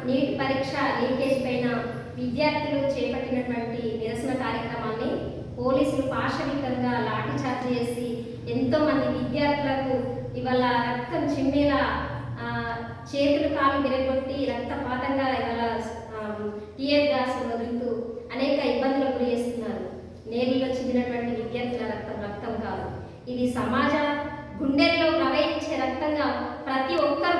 Neat పరీక్ష leakage పైన విద్యార్థులు చేపట్టినటువంటి నిరసన కార్యక్రమాన్ని పోలీసులు పాశవికంగా లాఠీచార్జ్ చేసి ఎంతో మంది విద్యార్థులకు ఇవాళ రక్తం చిమ్మేలా చేతులు కాలు విరగొట్టి రక్తపాతంగా ఇవాళ టియర్ గ్యాస్ వదులుతూ అనేక ఇబ్బందులకు గురి చేస్తున్నారు. నేరులో చెందినటువంటి విద్యార్థుల రక్తం కాదు, ఇది సమాజ గుండెల్లో ప్రవహించే రక్తంగా ప్రతి ఒక్కరు